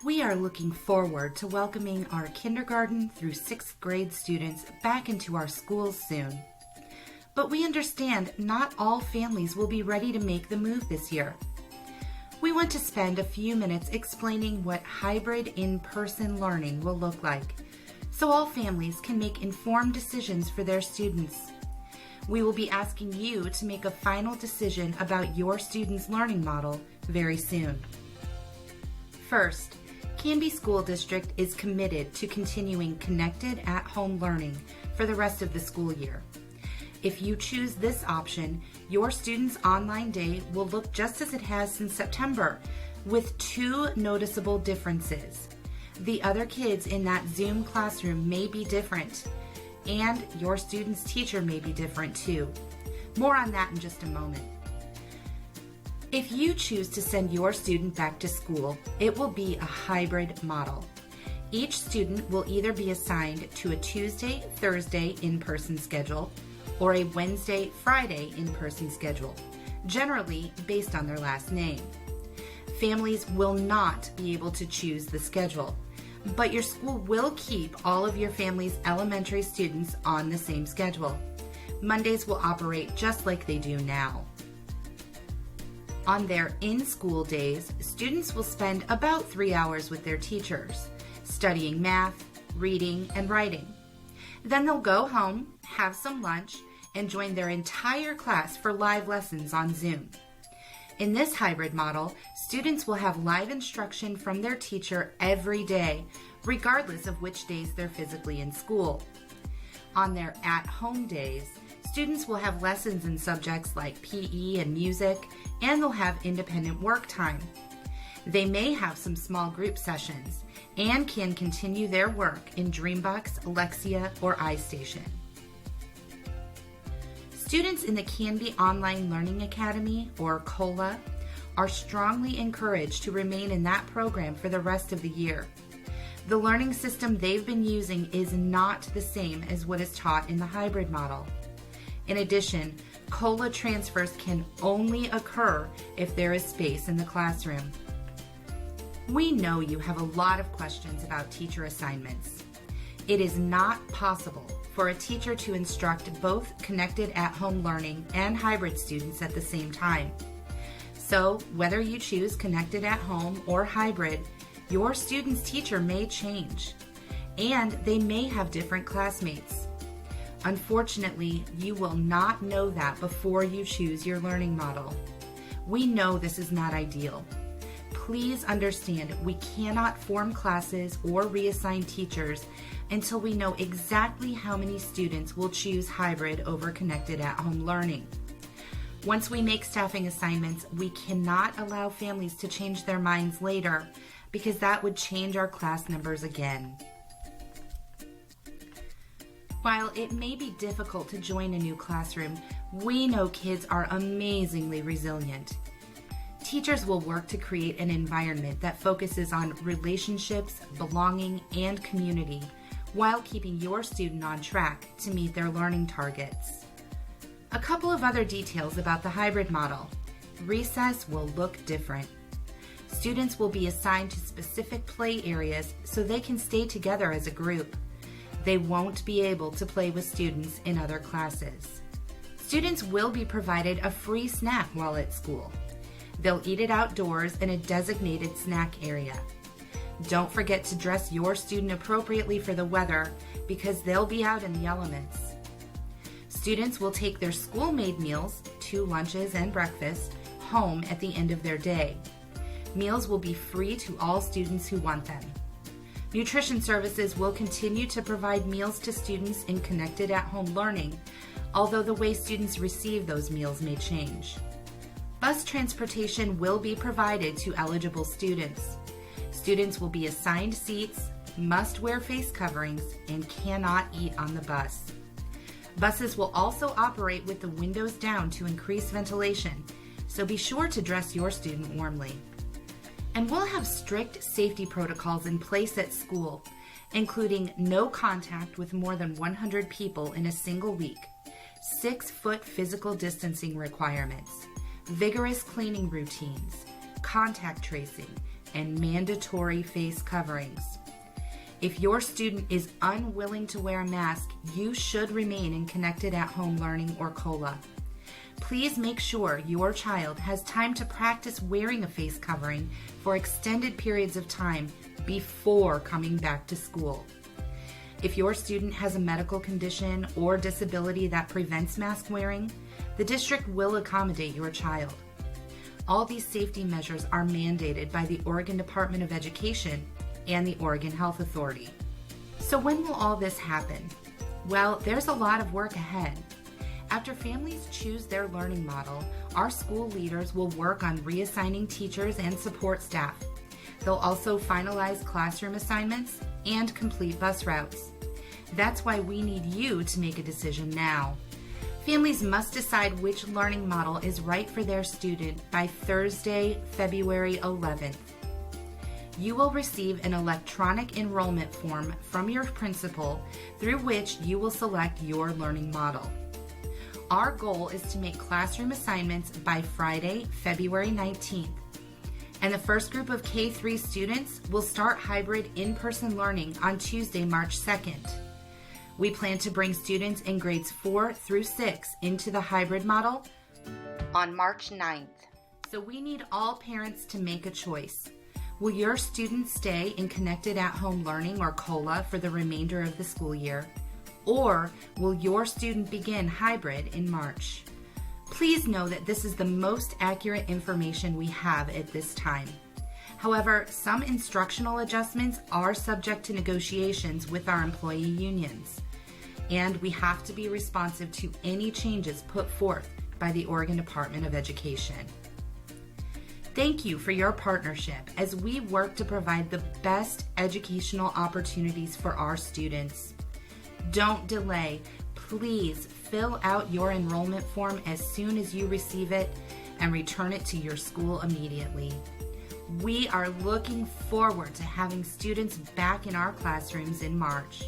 We are looking forward to welcoming our kindergarten through 6th grade students back into our schools soon. But we understand not all families will be ready to make the move this year. We want to spend a few minutes explaining what hybrid in-person learning will look like, so all families can make informed decisions for their students. We will be asking you to make a final decision about your student's learning model very soon. First, Canby School District is committed to continuing connected at-home learning for the rest of the school year. If you choose this option, your student's online day will look just as it has since September, with 2 noticeable differences. The other kids in that Zoom classroom may be different, and your student's teacher may be different too. More on that in just a moment. If you choose to send your student back to school, it will be a hybrid model. Each student will either be assigned to a Tuesday, Thursday in-person schedule or a Wednesday, Friday in-person schedule, generally based on their last name. Families will not be able to choose the schedule, but your school will keep all of your family's elementary students on the same schedule. Mondays will operate just like they do now. On their in-school days, students will spend about 3 hours with their teachers, studying math, reading, and writing. Then they'll go home, have some lunch, and join their entire class for live lessons on Zoom. In this hybrid model, students will have live instruction from their teacher every day, regardless of which days they're physically in school. On their at-home days, students will have lessons in subjects like PE and music, and they'll have independent work time. They may have some small group sessions and can continue their work in Dreambox, Lexia, or iStation. Students in the Canby Online Learning Academy, or COLA, are strongly encouraged to remain in that program for the rest of the year. The learning system they've been using is not the same as what is taught in the hybrid model. In addition, COLA transfers can only occur if there is space in the classroom. We know you have a lot of questions about teacher assignments. It is not possible for a teacher to instruct both connected at-home learning and hybrid students at the same time. So, whether you choose connected at home or hybrid, your student's teacher may change, and they may have different classmates. Unfortunately, you will not know that before you choose your learning model. We know this is not ideal. Please understand we cannot form classes or reassign teachers until we know exactly how many students will choose hybrid over connected at-home learning. Once we make staffing assignments, we cannot allow families to change their minds later because that would change our class numbers again. While it may be difficult to join a new classroom, we know kids are amazingly resilient. Teachers will work to create an environment that focuses on relationships, belonging, and community, while keeping your student on track to meet their learning targets. A couple of other details about the hybrid model. Recess will look different. Students will be assigned to specific play areas so they can stay together as a group. They won't be able to play with students in other classes. Students will be provided a free snack while at school. They'll eat it outdoors in a designated snack area. Don't forget to dress your student appropriately for the weather because they'll be out in the elements. Students will take their school-made meals, 2 lunches and breakfast, home at the end of their day. Meals will be free to all students who want them. Nutrition services will continue to provide meals to students in connected at-home learning, although the way students receive those meals may change. Bus transportation will be provided to eligible students. Students will be assigned seats, must wear face coverings, and cannot eat on the bus. Buses will also operate with the windows down to increase ventilation, so be sure to dress your student warmly. And we'll have strict safety protocols in place at school, including no contact with more than 100 people in a single week, 6-foot physical distancing requirements, vigorous cleaning routines, contact tracing, and mandatory face coverings. If your student is unwilling to wear a mask, you should remain in Connected at Home Learning or COLA. Please make sure your child has time to practice wearing a face covering for extended periods of time before coming back to school. If your student has a medical condition or disability that prevents mask wearing, the district will accommodate your child. All these safety measures are mandated by the Oregon Department of Education and the Oregon Health Authority. So when will all this happen? Well, there's a lot of work ahead. After families choose their learning model, our school leaders will work on reassigning teachers and support staff. They'll also finalize classroom assignments and complete bus routes. That's why we need you to make a decision now. Families must decide which learning model is right for their student by Thursday, February 11th. You will receive an electronic enrollment form from your principal through which you will select your learning model. Our goal is to make classroom assignments by Friday, February 19th. And the first group of K-3 students will start hybrid in-person learning on Tuesday, March 2nd. We plan to bring students in grades 4 through 6 into the hybrid model on March 9th. So we need all parents to make a choice. Will your student stay in Connected at Home Learning or COLA for the remainder of the school year? Or will your student begin hybrid in March? Please know that this is the most accurate information we have at this time. However, some instructional adjustments are subject to negotiations with our employee unions, and we have to be responsive to any changes put forth by the Oregon Department of Education. Thank you for your partnership as we work to provide the best educational opportunities for our students. Don't delay. Please fill out your enrollment form as soon as you receive it and return it to your school immediately. We are looking forward to having students back in our classrooms in March.